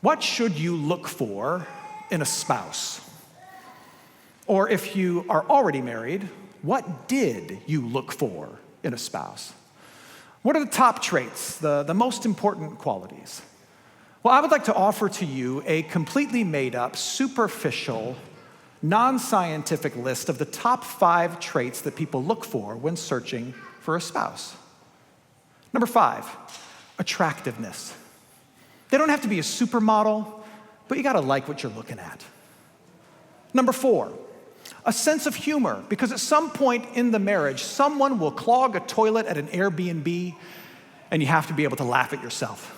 what should you look for in a spouse? Or if you are already married, what did you look for in a spouse? What are the top traits, the most important qualities? Well, I would like to offer to you a completely made up, superficial, non-scientific list of the top 5 traits that people look for when searching for a spouse. Number 5, attractiveness. They don't have to be a supermodel, but you gotta like what you're looking at. Number 4, a sense of humor, because at some point in the marriage, someone will clog a toilet at an Airbnb, and you have to be able to laugh at yourself.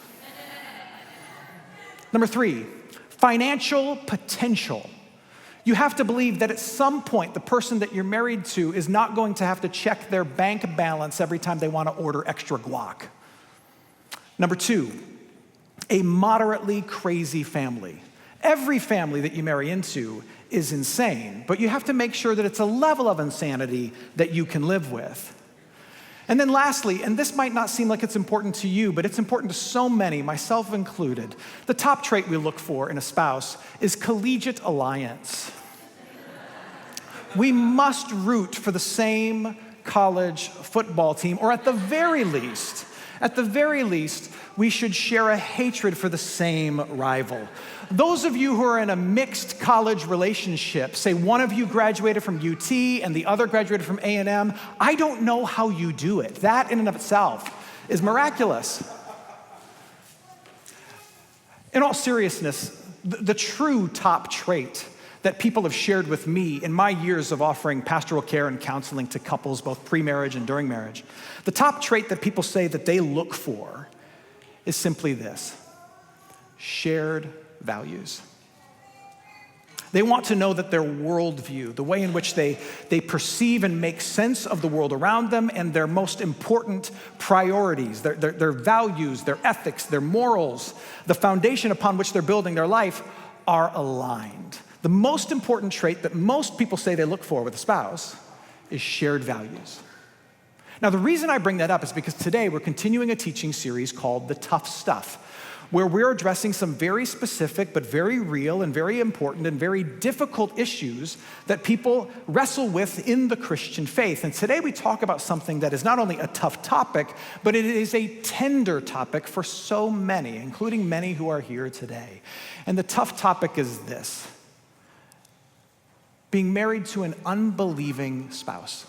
Number 3, financial potential. You have to believe that at some point, the person that you're married to is not going to have to check their bank balance every time they want to order extra guac. Number 2, a moderately crazy family. Every family that you marry into is insane, but you have to make sure that it's a level of insanity that you can live with. And then lastly, and this might not seem like it's important to you, but it's important to so many, myself included, the top trait we look for in a spouse is collegiate alliance. We must root for the same college football team, or at the very least, we should share a hatred for the same rival. Those of you who are in a mixed college relationship, say one of you graduated from UT and the other graduated from A&M, I don't know how you do it. That in and of itself is miraculous. In all seriousness, the true top trait that people have shared with me in my years of offering pastoral care and counseling to couples, both pre-marriage and during marriage, the top trait that people say that they look for is simply this: shared values. They want to know that their worldview, the way in which they perceive and make sense of the world around them, and their most important priorities, their values, their ethics, their morals, the foundation upon which they're building their life, are aligned. The most important trait that most people say they look for with a spouse is shared values. Now, the reason I bring that up is because today we're continuing a teaching series called The Tough Stuff, where we're addressing some very specific but very real and very important and very difficult issues that people wrestle with in the Christian faith. And today we talk about something that is not only a tough topic, but it is a tender topic for so many, including many who are here today. And the tough topic is this: being married to an unbelieving spouse.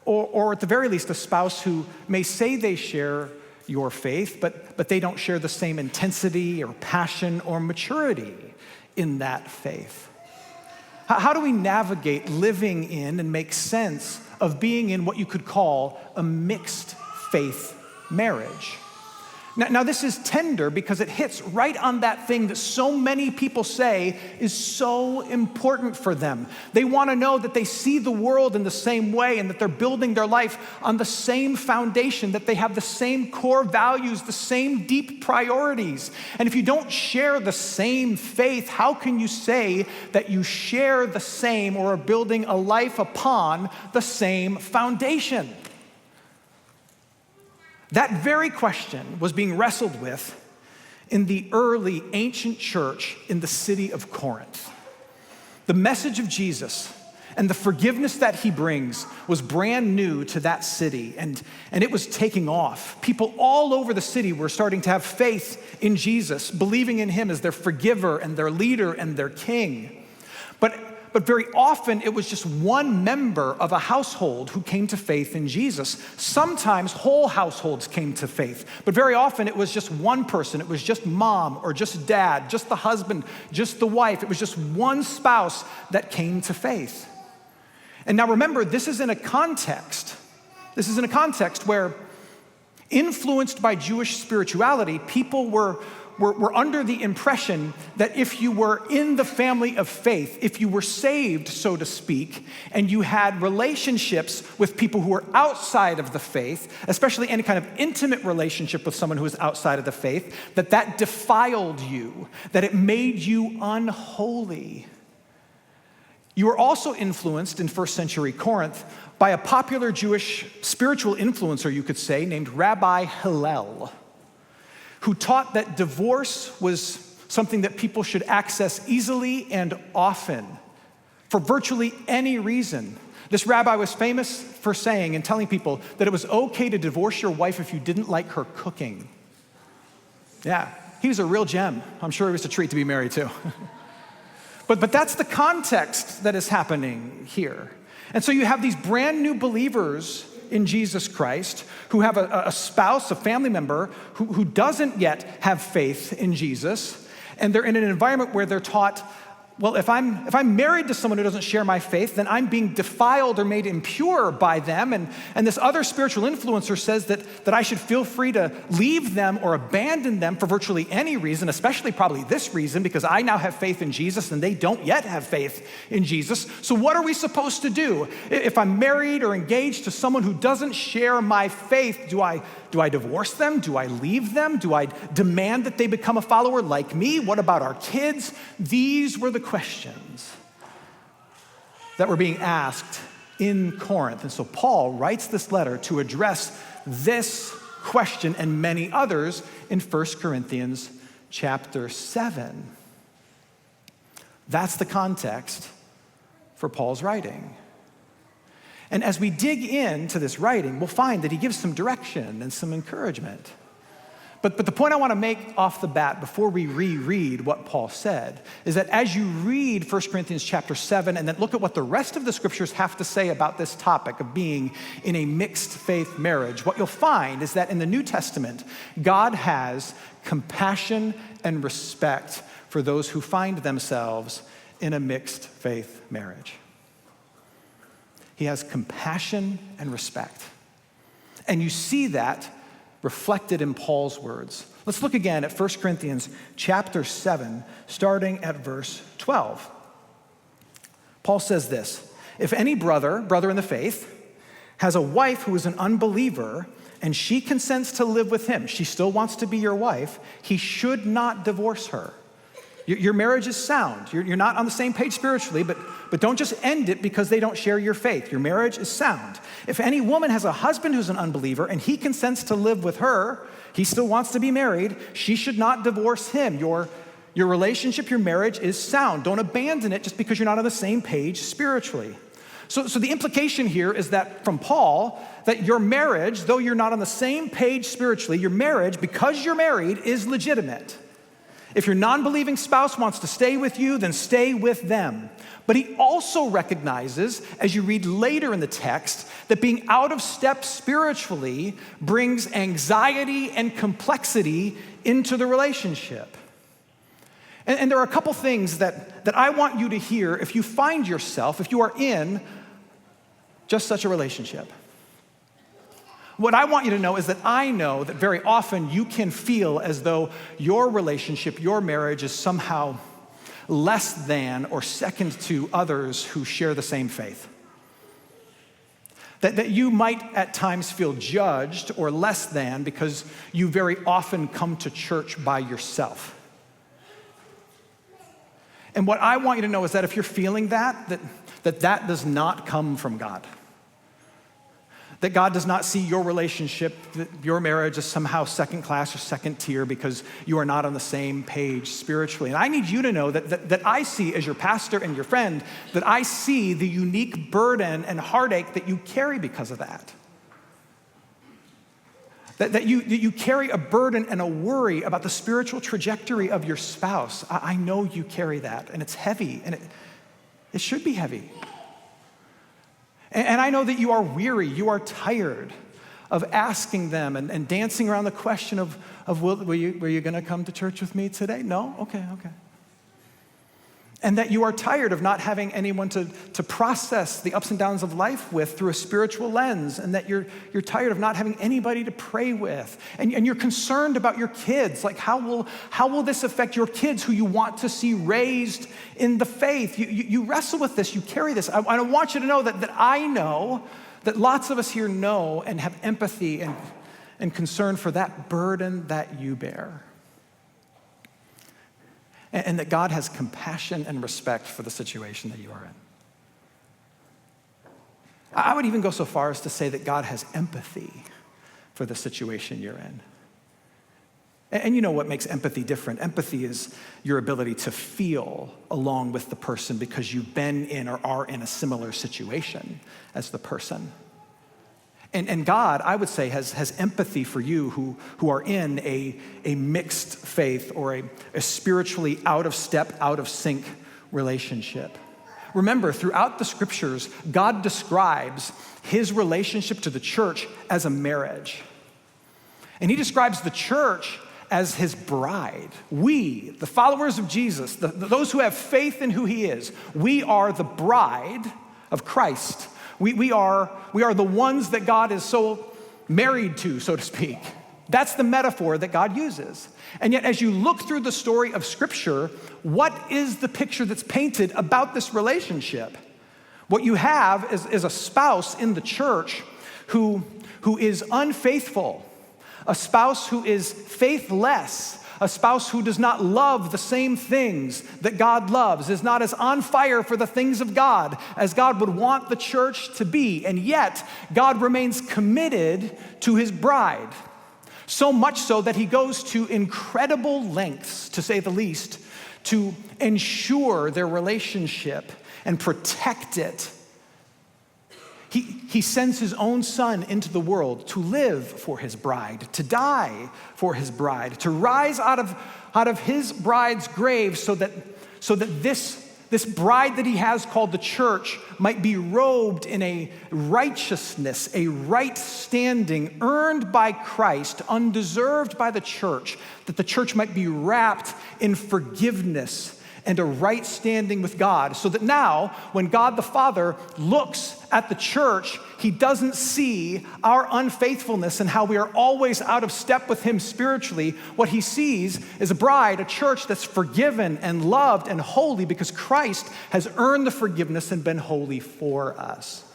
Or at the very least, a spouse who may say they share your faith, but they don't share the same intensity or passion or maturity in that faith. How do we navigate living in and make sense of being in what you could call a mixed faith marriage? Now, this is tender because it hits right on that thing that so many people say is so important for them. They want to know that they see the world in the same way and that they're building their life on the same foundation, that they have the same core values, the same deep priorities. And if you don't share the same faith, how can you say that you share the same or are building a life upon the same foundation? That very question was being wrestled with in the early ancient church in the city of Corinth. The message of Jesus and the forgiveness that he brings was brand new to that city, and it was taking off. People all over the city were starting to have faith in Jesus, believing in him as their forgiver and their leader and their king. But very often it was just one member of a household who came to faith in Jesus. Sometimes whole households came to faith, but very often it was just one person. It was just mom or just dad, just the husband, just the wife. It was just one spouse that came to faith. And now remember, this is in a context where, influenced by Jewish spirituality, people were under the impression that if you were in the family of faith, if you were saved, so to speak, and you had relationships with people who were outside of the faith, especially any kind of intimate relationship with someone who was outside of the faith, that defiled you, that it made you unholy. You were also influenced in first century Corinth by a popular Jewish spiritual influencer, you could say, named Rabbi Hillel, who taught that divorce was something that people should access easily and often for virtually any reason. This rabbi was famous for saying and telling people that it was okay to divorce your wife if you didn't like her cooking. Yeah, he was a real gem. I'm sure it was a treat to be married to. But that's the context that is happening here. And so you have these brand new believers in Jesus Christ who have a spouse, a family member who doesn't yet have faith in Jesus. And they're in an environment where they're taught, well, if I'm married to someone who doesn't share my faith, then I'm being defiled or made impure by them. And this other spiritual influencer says that I should feel free to leave them or abandon them for virtually any reason, especially probably this reason, because I now have faith in Jesus and they don't yet have faith in Jesus. So what are we supposed to do? If I'm married or engaged to someone who doesn't share my faith, do I divorce them? Do I leave them? Do I demand that they become a follower like me? What about our kids? These were the questions that were being asked in Corinth. And so Paul writes this letter to address this question and many others in 1 Corinthians chapter 7. That's the context for Paul's writing. And as we dig into this writing, we'll find that he gives some direction and some encouragement. But the point I want to make off the bat before we reread what Paul said is that as you read 1 Corinthians chapter 7 and then look at what the rest of the scriptures have to say about this topic of being in a mixed faith marriage, what you'll find is that in the New Testament, God has compassion and respect for those who find themselves in a mixed faith marriage. He has compassion and respect. And you see that reflected in Paul's words. Let's look again at 1 Corinthians chapter 7, starting at verse 12. Paul says this, if any brother in the faith, has a wife who is an unbeliever, and she consents to live with him, she still wants to be your wife, he should not divorce her. Your marriage is sound. You're not on the same page spiritually, but don't just end it because they don't share your faith. Your marriage is sound. If any woman has a husband who's an unbeliever and he consents to live with her, he still wants to be married, she should not divorce him. Your relationship, your marriage is sound. Don't abandon it just because you're not on the same page spiritually. So the implication here is that from Paul, that your marriage, though you're not on the same page spiritually, your marriage, because you're married, is legitimate. If your non-believing spouse wants to stay with you, then stay with them. But he also recognizes, as you read later in the text, that being out of step spiritually brings anxiety and complexity into the relationship. And there are a couple things that I want you to hear if you find yourself, if you are in just such a relationship. What I want you to know is that I know that very often you can feel as though your relationship, your marriage is somehow less than or second to others who share the same faith. That you might at times feel judged or less than because you very often come to church by yourself. And what I want you to know is that if you're feeling that does not come from God. That God does not see your relationship, your marriage as somehow second class or second tier because you are not on the same page spiritually. And I need you to know that I see, as your pastor and your friend, that I see the unique burden and heartache that you carry because of that. That you carry a burden and a worry about the spiritual trajectory of your spouse. I know you carry that, and it's heavy, and it should be heavy. And I know that you are weary, you are tired of asking them and dancing around the question of were you going to come to church with me today? No? Okay. And that you are tired of not having anyone to process the ups and downs of life with through a spiritual lens, and that you're tired of not having anybody to pray with. And you're concerned about your kids. Like, how will this affect your kids who you want to see raised in the faith? You wrestle with this, you carry this. I want you to know that I know, that lots of us here know and have empathy and concern for that burden that you bear. And that God has compassion and respect for the situation that you are in. I would even go so far as to say that God has empathy for the situation you're in. And you know what makes empathy different? Empathy is your ability to feel along with the person because you've been in or are in a similar situation as the person. And God, I would say, has empathy for you who are in a mixed faith or a spiritually out of step, out of sync relationship. Remember, throughout the scriptures, God describes his relationship to the church as a marriage. And he describes the church as his bride. We, the followers of Jesus, those who have faith in who he is, we are the bride of Christ. We are the ones that God is so married to, so to speak. That's the metaphor that God uses. And yet, as you look through the story of Scripture, what is the picture that's painted about this relationship? What you have is a spouse in the church who is unfaithful, a spouse who is faithless, a spouse who does not love the same things that God loves, is not as on fire for the things of God as God would want the church to be. And yet, God remains committed to his bride. So much so that he goes to incredible lengths, to say the least, to ensure their relationship and protect it. He sends his own son into the world to live for his bride, to die for his bride, to rise out of his bride's grave so that this bride that he has called the church might be robed in a righteousness, a right standing earned by Christ, undeserved by the church, that the church might be wrapped in forgiveness and a right standing with God, so that now, when God the Father looks at the church, he doesn't see our unfaithfulness and how we are always out of step with him spiritually. What he sees is a bride, a church that's forgiven and loved and holy because Christ has earned the forgiveness and been holy for us.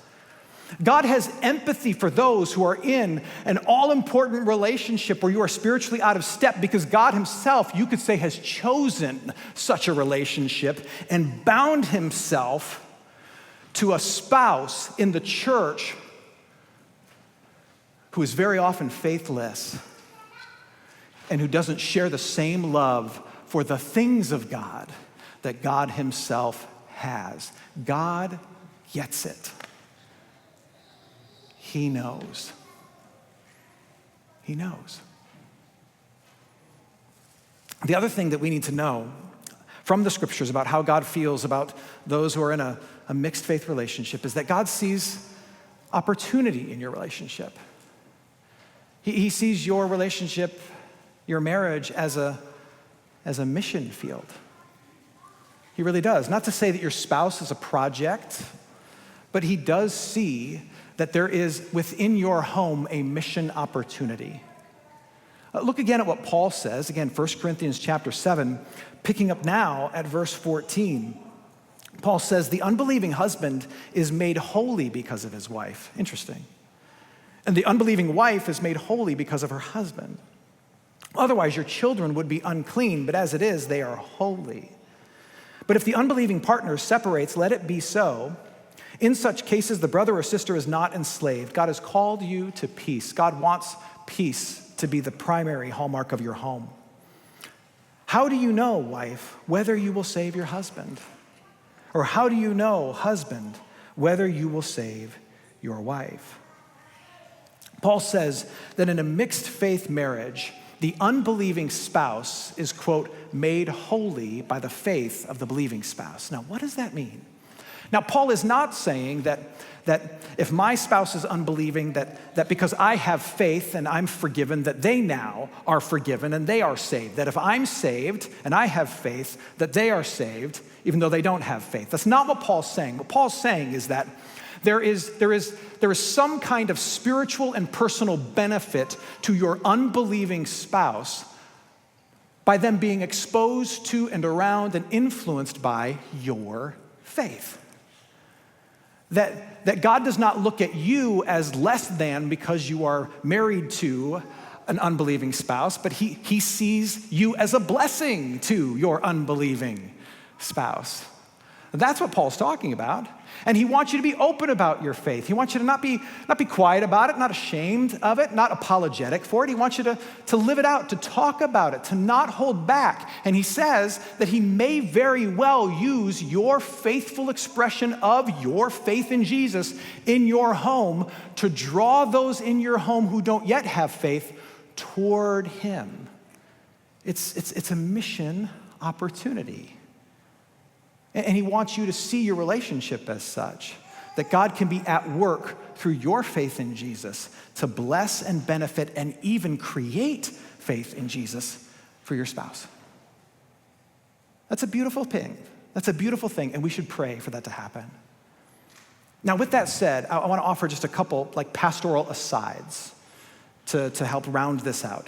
God has empathy for those who are in an all-important relationship where you are spiritually out of step because God himself, you could say, has chosen such a relationship and bound himself to a spouse in the church who is very often faithless and who doesn't share the same love for the things of God that God himself has. God gets it. He knows. He knows. The other thing that we need to know from the scriptures about how God feels about those who are in a mixed faith relationship is that God sees opportunity in your relationship. He sees your relationship, your marriage, as a mission field. He really does. Not to say that your spouse is a project, but he does see that there is within your home a mission opportunity. Look again at what Paul says, again, 1 Corinthians chapter 7, picking up now at verse 14. Paul says, the unbelieving husband is made holy because of his wife. Interesting. And the unbelieving wife is made holy because of her husband. Otherwise, your children would be unclean, but as it is, they are holy. But if the unbelieving partner separates, let it be so. In such cases, the brother or sister is not enslaved. God has called you to peace. God wants peace to be the primary hallmark of your home. How do you know, wife, whether you will save your husband? Or how do you know, husband, whether you will save your wife? Paul says that in a mixed faith marriage, the unbelieving spouse is, quote, made holy by the faith of the believing spouse. Now, what does that mean? Now, Paul is not saying that if my spouse is unbelieving, that because I have faith and I'm forgiven, that they now are forgiven and they are saved. That if I'm saved and I have faith, that they are saved, even though they don't have faith. That's not what Paul's saying. What Paul's saying is that there is some kind of spiritual and personal benefit to your unbelieving spouse by them being exposed to and around and influenced by your faith. That God does not look at you as less than because you are married to an unbelieving spouse, but he sees you as a blessing to your unbelieving spouse. That's what Paul's talking about. And he wants you to be open about your faith. He wants you to not be quiet about it, not ashamed of it, not apologetic for it. He wants you to live it out, to talk about it, to not hold back. And he says that he may very well use your faithful expression of your faith in Jesus in your home to draw those in your home who don't yet have faith toward him. It's a mission opportunity. And he wants you to see your relationship as such, that God can be at work through your faith in Jesus to bless and benefit and even create faith in Jesus for your spouse. That's a beautiful thing. That's a beautiful thing, and we should pray for that to happen. Now, with that said, I want to offer just a couple pastoral asides to help round this out.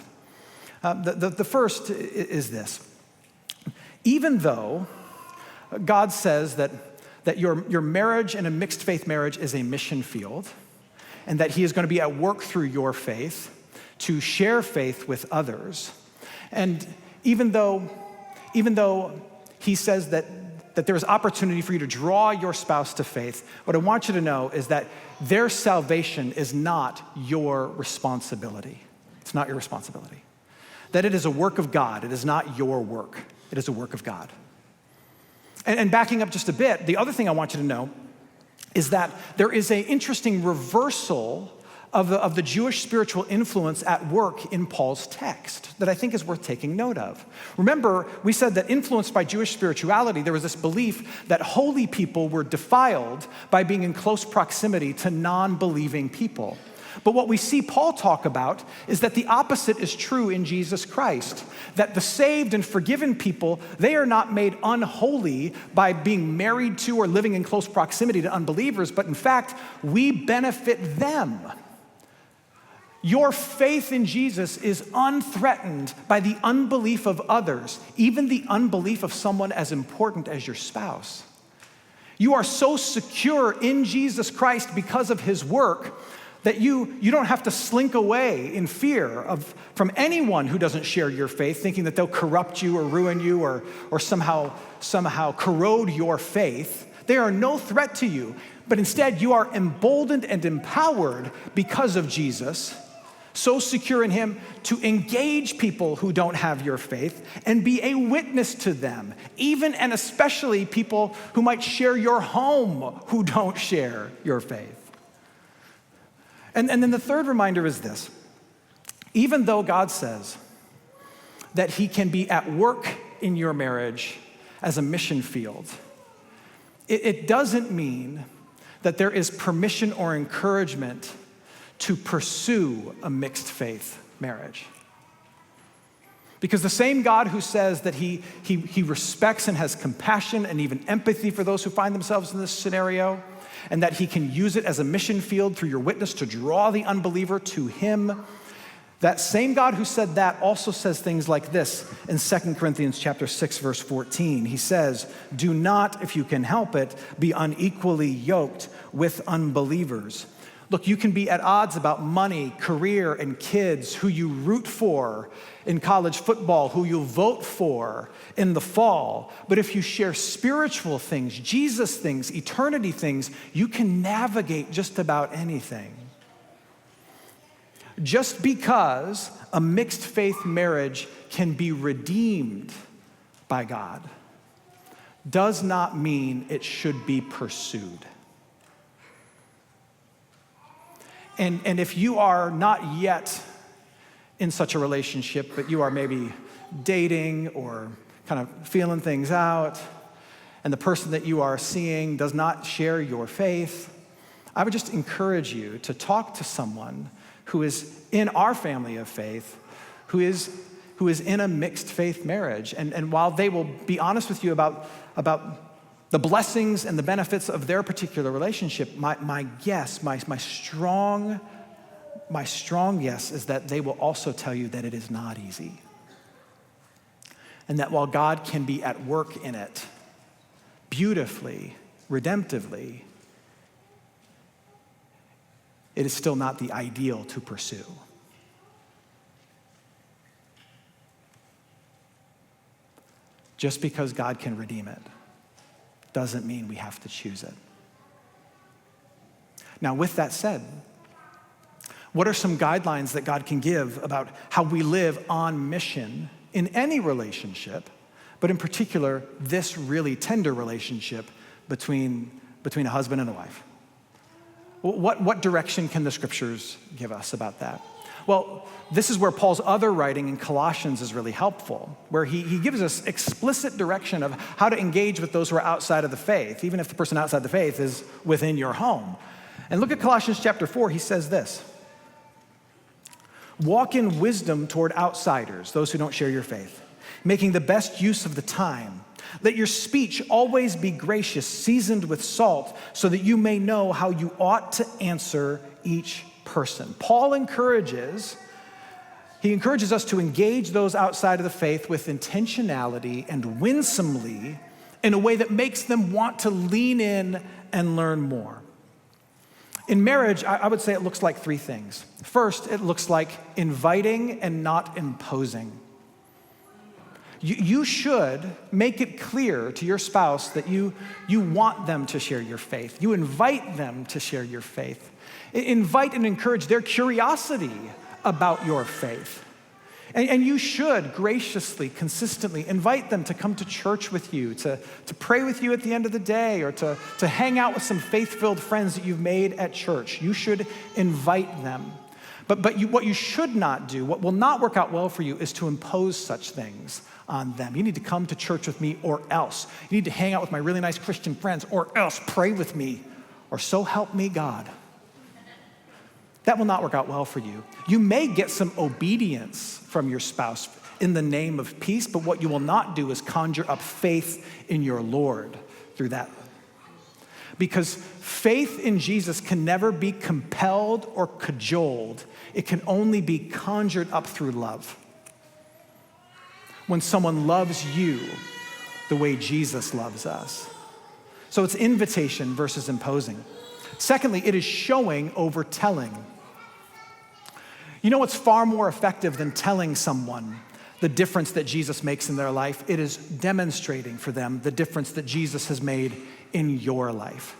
The first is this. Even though God says that your marriage and a mixed faith marriage is a mission field, and that he is going to be at work through your faith to share faith with others. And even though he says that there is opportunity for you to draw your spouse to faith, what I want you to know is that their salvation is not your responsibility. It's not your responsibility. That it is a work of God. It is not your work. It is a work of God. And backing up just a bit, the other thing I want you to know is that there is an interesting reversal of the Jewish spiritual influence at work in Paul's text that I think is worth taking note of. Remember, we said that influenced by Jewish spirituality, there was this belief that holy people were defiled by being in close proximity to non-believing people. But what we see Paul talk about is that the opposite is true in Jesus Christ, that the saved and forgiven people, they are not made unholy by being married to or living in close proximity to unbelievers, but in fact, we benefit them. Your faith in Jesus is unthreatened by the unbelief of others, even the unbelief of someone as important as your spouse. You are so secure in Jesus Christ because of his work that you don't have to slink away in fear from anyone who doesn't share your faith, thinking that they'll corrupt you or ruin you or somehow corrode your faith. They are no threat to you, but instead you are emboldened and empowered because of Jesus, so secure in him to engage people who don't have your faith and be a witness to them, even and especially people who might share your home who don't share your faith. And then the third reminder is this. Even though God says that he can be at work in your marriage as a mission field, it doesn't mean that there is permission or encouragement to pursue a mixed faith marriage. Because the same God who says that he respects and has compassion and even empathy for those who find themselves in this scenario, and that he can use it as a mission field through your witness to draw the unbeliever to him, that same God who said that also says things like this in 2 Corinthians chapter 6, verse 14. He says, "Do not, if you can help it, be unequally yoked with unbelievers." Look, you can be at odds about money, career, and kids, who you root for in college football, who you'll vote for in the fall. But if you share spiritual things, Jesus things, eternity things, you can navigate just about anything. Just because a mixed faith marriage can be redeemed by God does not mean it should be pursued. And if you are not yet in such a relationship, but you are maybe dating or kind of feeling things out, and the person that you are seeing does not share your faith, I would just encourage you to talk to someone who is in our family of faith, who is in a mixed faith marriage. And while they will be honest with you about the blessings and the benefits of their particular relationship, my guess, my strong guess is that they will also tell you that it is not easy. And that while God can be at work in it beautifully, redemptively, it is still not the ideal to pursue. Just because God can redeem it doesn't mean we have to choose it. Now, with that said, what are some guidelines that God can give about how we live on mission in any relationship, but in particular, this really tender relationship between a husband and a wife? What direction can the scriptures give us about that? Well, this is where Paul's other writing in Colossians is really helpful, where he gives us explicit direction of how to engage with those who are outside of the faith, even if the person outside the faith is within your home. And look at Colossians chapter 4, he says this: walk in wisdom toward outsiders, those who don't share your faith, making the best use of the time. Let your speech always be gracious, seasoned with salt, so that you may know how you ought to answer each person. Paul encourages us to engage those outside of the faith with intentionality and winsomely in a way that makes them want to lean in and learn more. In marriage, I would say it looks like three things. First, it looks like inviting and not imposing. You should make it clear to your spouse that you want them to share your faith. You invite them to share your faith. Invite and encourage their curiosity about your faith. And you should graciously, consistently invite them to come to church with you, to pray with you at the end of the day, or to hang out with some faith-filled friends that you've made at church. You should invite them. But what you should not do, what will not work out well for you, is to impose such things on them. You need to come to church with me or else. You need to hang out with my really nice Christian friends or else pray with me, or so help me God. That will not work out well for you. You may get some obedience from your spouse in the name of peace, but what you will not do is conjure up faith in your Lord through that. Because faith in Jesus can never be compelled or cajoled. It can only be conjured up through love. When someone loves you the way Jesus loves us. So it's invitation versus imposing. Secondly, it is showing over telling. You know what's far more effective than telling someone the difference that Jesus makes in their life? It is demonstrating for them the difference that Jesus has made in your life.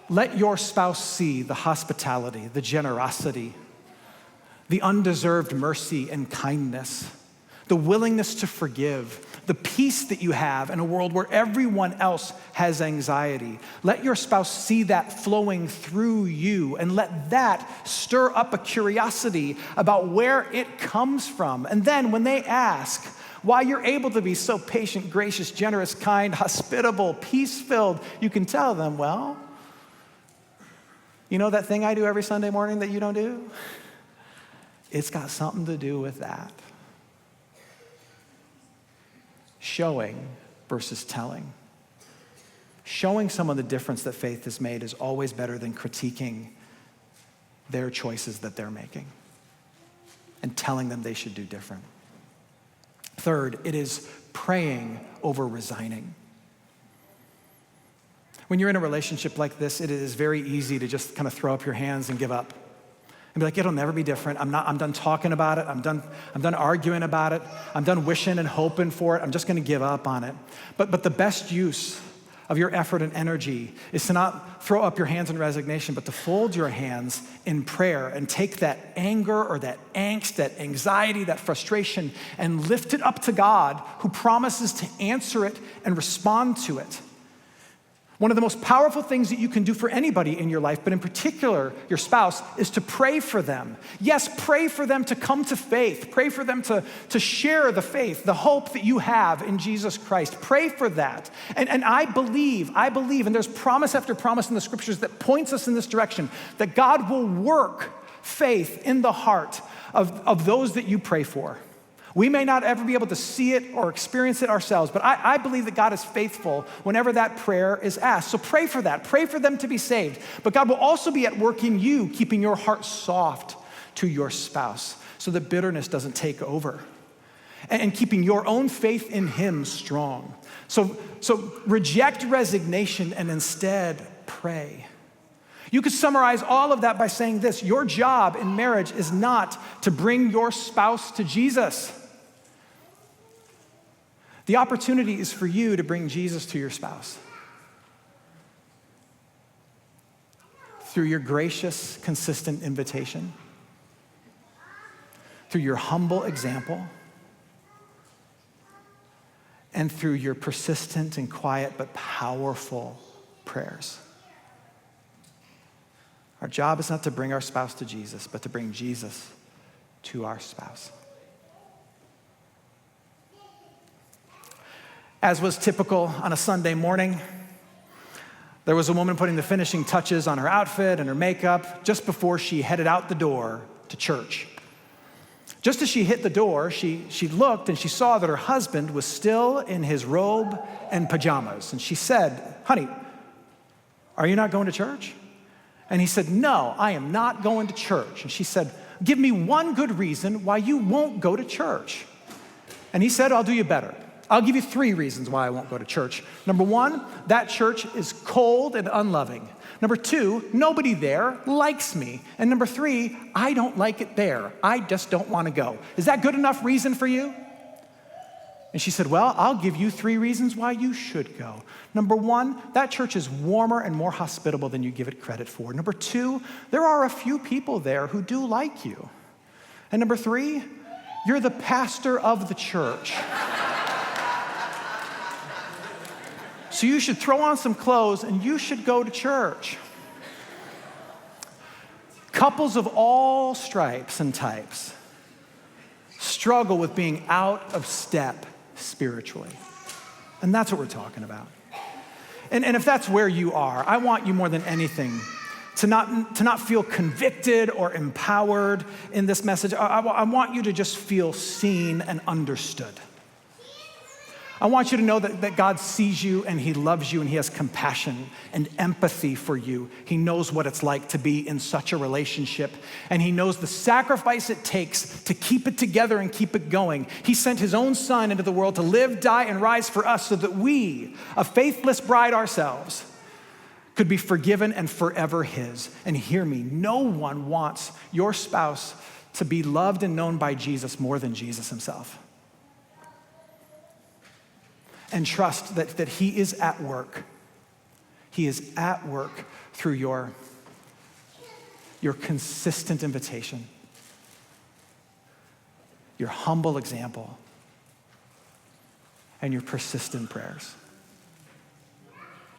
Let your spouse see the hospitality, the generosity, the undeserved mercy and kindness, the willingness to forgive, the peace that you have in a world where everyone else has anxiety. Let your spouse see that flowing through you, and let that stir up a curiosity about where it comes from. And then when they ask why you're able to be so patient, gracious, generous, kind, hospitable, peace-filled, you can tell them, well, you know that thing I do every Sunday morning that you don't do? It's got something to do with that. Showing versus telling. Showing someone the difference that faith has made is always better than critiquing their choices that they're making and telling them they should do different. Third, it is praying over resigning. When you're in a relationship like this, it is very easy to just kind of throw up your hands and give up. And be like, it'll never be different. I'm done talking about it. I'm done arguing about it. I'm done wishing and hoping for it. I'm just going to give up on it. But the best use of your effort and energy is to not throw up your hands in resignation, but to fold your hands in prayer and take that anger or that angst, that anxiety, that frustration, and lift it up to God, who promises to answer it and respond to it. One of the most powerful things that you can do for anybody in your life, but in particular your spouse, is to pray for them. Yes, pray for them to come to faith. Pray for them to share the faith, the hope that you have in Jesus Christ. Pray for that. And I believe, and there's promise after promise in the scriptures that points us in this direction, that God will work faith in the heart of those that you pray for. We may not ever be able to see it or experience it ourselves, but I believe that God is faithful whenever that prayer is asked. So pray for that. Pray for them to be saved. But God will also be at work in you, keeping your heart soft to your spouse so that bitterness doesn't take over, and keeping your own faith in Him strong. So reject resignation and instead pray. You could summarize all of that by saying this: your job in marriage is not to bring your spouse to Jesus. The opportunity is for you to bring Jesus to your spouse through your gracious, consistent invitation, through your humble example, and through your persistent and quiet but powerful prayers. Our job is not to bring our spouse to Jesus, but to bring Jesus to our spouse. As was typical on a Sunday morning, there was a woman putting the finishing touches on her outfit and her makeup just before she headed out the door to church. Just as she hit the door, she looked and she saw that her husband was still in his robe and pajamas. And she said, "Honey, are you not going to church?" And he said, "No, I am not going to church." And she said, "Give me one good reason why you won't go to church." And he said, "I'll do you better. I'll give you 3 reasons why I won't go to church. Number 1, that church is cold and unloving. Number 2, nobody there likes me. And number 3, I don't like it there. I just don't want to go. Is that good enough reason for you?" And she said, "Well, I'll give you 3 reasons why you should go. Number 1, that church is warmer and more hospitable than you give it credit for. Number 2, there are a few people there who do like you. And number 3, you're the pastor of the church. So you should throw on some clothes and you should go to church." Couples of all stripes and types struggle with being out of step spiritually. And that's what we're talking about. And if that's where you are, I want you more than anything to not feel convicted or empowered in this message. I want you to just feel seen and understood. I want you to know that God sees you and he loves you and he has compassion and empathy for you. He knows what it's like to be in such a relationship, and he knows the sacrifice it takes to keep it together and keep it going. He sent his own son into the world to live, die, and rise for us so that we, a faithless bride ourselves, could be forgiven and forever his. And hear me, no one wants your spouse to be loved and known by Jesus more than Jesus himself. And trust that he is at work. He is at work through your consistent invitation, your humble example, and your persistent prayers.